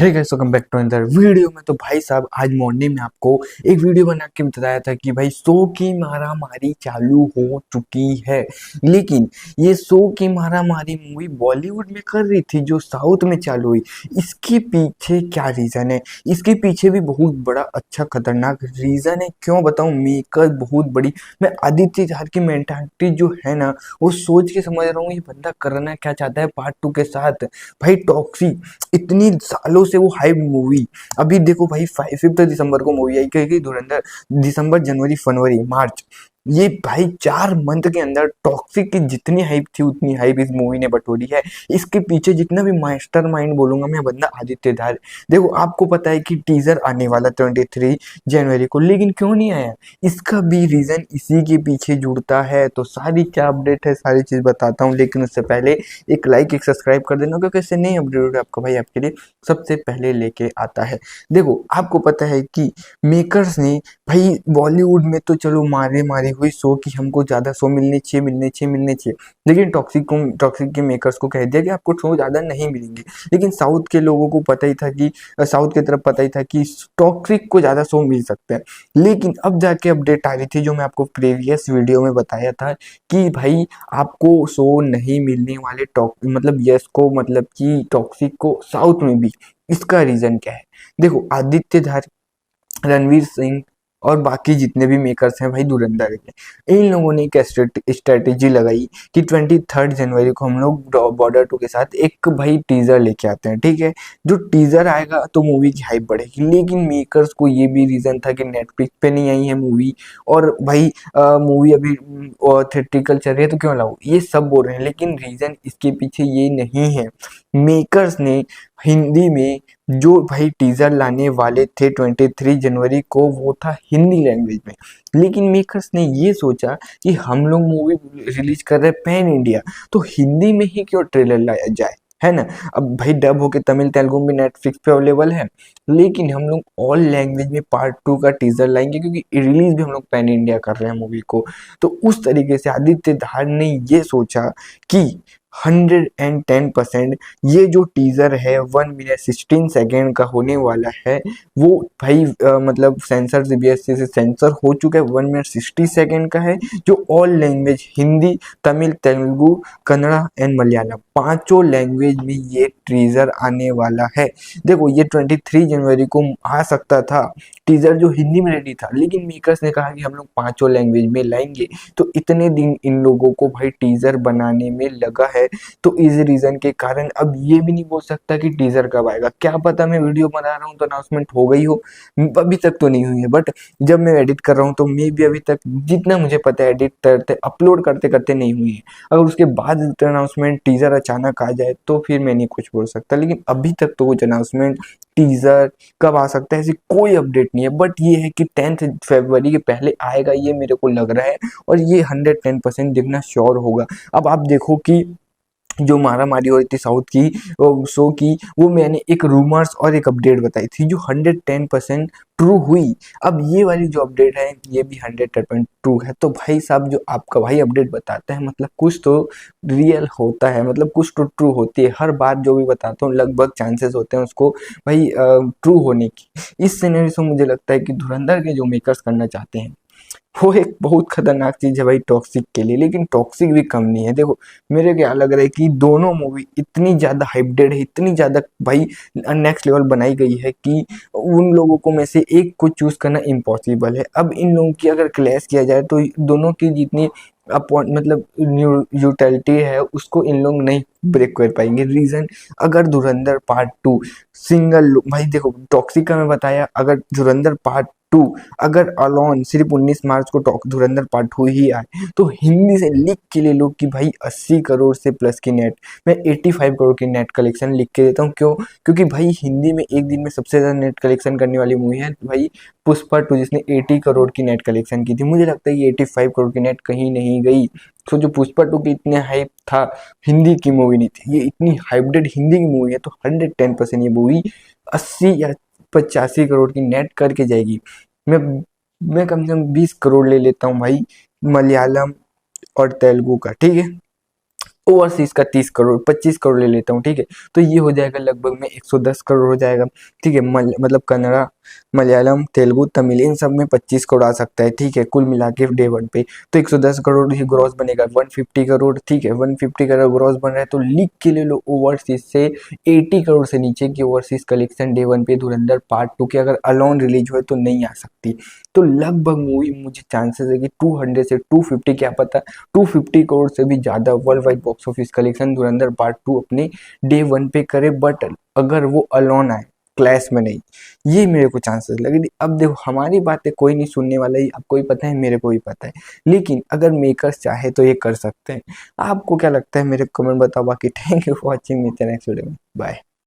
Hey guys, welcome back to another video में। तो भाई साहब, आज मॉर्निंग में आपको एक वीडियो बना के बताया था कि भाई शो की मारामारी चालू हो चुकी है। लेकिन ये शो की मारामारी मूवी बॉलीवुड में कर रही थी जो साउथ में चालू हुई। इसके पीछे क्या रीजन है? इसके पीछे भी बहुत बड़ा अच्छा खतरनाक रीजन है। क्यों बताऊं? मेकर बहुत बड़ी। मैं आदित्य झार की मेंटालिटी जो है ना, वो सोच के समझ रहा हूँ ये बंदा करना क्या चाहता है पार्ट 2 के साथ। भाई टॉक्सी इतनी सालों से वो हाइप मूवी, अभी देखो भाई 5 दिसंबर को मूवी आई कही धुरंधर। दिसंबर, जनवरी, फरवरी, मार्च, ये भाई 4 मंथ के अंदर टॉक्सिक की जितनी हाइप थी उतनी हाइप इस मूवी ने बटोरी है। इसके पीछे जितना भी मास्टरमाइंड बोलूंगा मैं, बंदा आदित्य धार। देखो, आपको पता है कि टीजर आने वाला 23 जनवरी को, लेकिन क्यों नहीं आया? इसका भी रीजन इसी के पीछे जुड़ता है। तो सारी क्या अपडेट है, सारी चीज बताता हूँ, लेकिन उससे पहले एक लाइक एक सब्सक्राइब कर देना, क्योंकि इससे नई अपडेट आपका भाई आपके लिए सबसे पहले लेके आता है। देखो, आपको पता है कि मेकर्स ने भाई बॉलीवुड में तो चलो मारे मारे हुई शो की हमको ज्यादा शो मिलने चाहिए, लेकिन टॉक्सिक के मेकर्स को कह दिया कि आपको शो ज्यादा नहीं मिलेंगे। लेकिन साउथ के लोगों को पता ही था कि साउथ की तरफ पता ही था कि टॉक्सिक को ज्यादा शो मिल सकते हैं। लेकिन अब जाके अपडेट आ रही थी जो मैं आपको प्रीवियस वीडियो में बताया था कि भाई आपको शो नहीं मिलने वाले मतलब यस को, मतलब कि टॉक्सिक को साउथ में भी। इसका रीजन क्या है? देखो, आदित्य धार, रणवीर सिंह और बाकी जितने भी मेकर्स हैं भाई धुरंधर के, इन लोगों ने एक स्ट्रेटेजी लगाई कि 23 जनवरी को हम लोग बॉर्डर 2 के साथ एक भाई टीजर लेके आते हैं। ठीक है, जो टीजर आएगा तो मूवी की हाइप बढ़ेगी। लेकिन मेकर्स को ये भी रीजन था कि नेटफ्लिक्स पे नहीं आई है मूवी, और भाई मूवी अभी थिएट्रिकल चल रही है तो क्यों लाओ, ये सब बोल रहे हैं। लेकिन रीजन इसके पीछे ये नहीं है। मेकर्स ने हिंदी में जो भाई टीजर लाने वाले थे 23 जनवरी को, वो था हिंदी लैंग्वेज में। लेकिन मेकर्स ने ये सोचा कि हम लोग मूवी रिलीज कर रहे हैं पैन इंडिया, तो हिंदी में ही क्यों ट्रेलर लाया जाए, है ना। अब भाई डब होके तमिल तेलुगु में नेटफ्लिक्स पे अवेलेबल है, लेकिन हम लोग ऑल लैंग्वेज में पार्ट 2 का टीजर लाएंगे, क्योंकि रिलीज भी हम लोग पैन इंडिया कर रहे हैं मूवी को। तो उस तरीके से आदित्य धार ने ये सोचा कि 110% ये जो टीजर है 1 मिनट 16 सेकेंड का होने वाला है, वो भाई मतलब सेंसर सीबीएसई से सेंसर हो चुका है। 1 मिनट 60 सेकेंड का है, जो all language Hindi, Tamil, Telugu, Kannada and Malayalam, पांचों लैंग्वेज में ये टीजर आने वाला है। देखो, ये 23 जनवरी को आ सकता था टीजर जो हिंदी में रेडी था, लेकिन मेकर्स ने कहा कि हम लोग पांचों लैंग्वेज में लाएंगे। तो इतने दिन इन लोगों को भाई टीजर बनाने में लगा है। तो इस रीजन के कारण अब ये भी नहीं बोल सकता कि टीजर कब आएगा। क्या पता मैं वीडियो बना रहा हूँ तो अनाउंसमेंट हो गई हो, अभी तक तो नहीं हुई है। बट जब मैं एडिट कर रहा हूँ तो मे भी अभी तक जितना मुझे पता है एडिट करते अपलोड करते करते नहीं हुई है। अगर उसके बाद अनाउंसमेंट टीजर अचानक आ जाए तो फिर मैं नहीं कुछ बोल सकता, लेकिन अभी तक तो कुछ अनाउंसमेंट टीजर कब आ सकता है ऐसी कोई अपडेट नहीं है। बट ये है कि 10 फरवरी के पहले आएगा, ये मेरे को लग रहा है, और ये 110% दिखना श्योर होगा। अब आप देखो कि जो मारामारी हो रही थी साउथ की शो की, वो मैंने एक रूमर्स और एक अपडेट बताई थी जो 110% ट्रू हुई। अब ये वाली जो अपडेट है ये भी 100% ट्रू है। तो भाई साहब, जो आपका भाई अपडेट बताता है मतलब कुछ तो रियल होता है, मतलब कुछ तो ट्रू होती है। हर बात जो भी बताता हूँ लगभग चांसेस होते हैं उसको भाई ट्रू होने की। इस सिनेरियो से मुझे लगता है कि धुरंधर के जो मेकर्स करना चाहते हैं वो एक बहुत खतरनाक चीज है भाई टॉक्सिक के लिए। लेकिन टॉक्सिक भी कम नहीं है। देखो, मेरे क्या लग रहा है कि दोनों मूवी इतनी ज्यादा हाइपडेड है, इतनी ज्यादा भाई नेक्स्ट लेवल बनाई गई है कि उन लोगों को में से एक को चूज करना इम्पॉसिबल है। अब इन लोगों की अगर क्लैश किया जाए तो दोनों की जितनी मतलब यूटिलिटी है उसको इन लोग नहीं ब्रेक कर पाएंगे। रीजन, अगर धुरंधर पार्ट 2 सिंगल भाई देखो टॉक्सिक का मैं बताया, अगर धुरंधर पार्ट 2 अगर अलॉन सिर्फ 19 मार्च को धुरंधर पार्ट 2 ही आए तो हिंदी से लिख के ले लो कि भाई 80 करोड़ से प्लस की नेट, मैं 85 करोड़ की नेट कलेक्शन लिख के देता हूँ। क्यों? क्योंकि भाई हिंदी में एक दिन में सबसे ज्यादा नेट कलेक्शन करने वाली मूवी है भाई पुष्पा 2, जिसने 80 करोड़ की नेट कलेक्शन की थी। मुझे लगता है ये 85 करोड़ की नेट कहीं नहीं गई। तो जो पुष्पा 2 की इतने हाइप था, हिंदी की मूवी नहीं थी, ये इतनी हाइपडेड हिंदी की मूवी है, तो 110% ये मूवी 80 या 85 करोड़ की नेट करके जाएगी। मैं मैं कम से कम 20 करोड़ ले लेता हूँ भाई मलयालम और तेलुगु का, ठीक है। ओवरसीज का 30 करोड़ 25 करोड़ ले लेता हूँ, ठीक है, तो ये हो जाएगा लगभग में 110 करोड़ हो जाएगा, ठीक है। मतलब कन्नड़ा, मलयालम, तेलुगु, तमिल इन सब में 25 करोड़ आ सकता है, ठीक है, कुल मिला के डे वन पे। तो 110 करोड़ ही ग्रॉस बनेगा, 150 करोड़, ठीक है, 150 करोड़ ग्रॉस बन रहा है। तो लिख के ले लो ओवरसीज से 80 करोड़ से नीचे की ओवरसीज कलेक्शन डे वन पे धुरंधर पार्ट 2 की अगर अलोन रिलीज हुए तो नहीं आ सकती। तो लगभग मूवी मुझे चांसेस है कि 200 से 250, क्या पता 250 करोड़ से भी ज़्यादा world wide box office collection धुरंधर पार्ट 2 अपने डे वन पे करे। बट अगर वो अलोन आए, क्लैश में नहीं, ये मेरे को चांसेस लगे। अब देखो हमारी बातें कोई नहीं सुनने वाला, ही आपको ही पता है, मेरे को ही पता है, लेकिन अगर मेकर्स चाहे तो ये कर सकते हैं। आपको क्या लगता है मेरे कमेंट बताओ। बाकी थैंक यू फॉर वॉचिंग, मिलते हैं नेक्स्ट वीडियो में, बाय।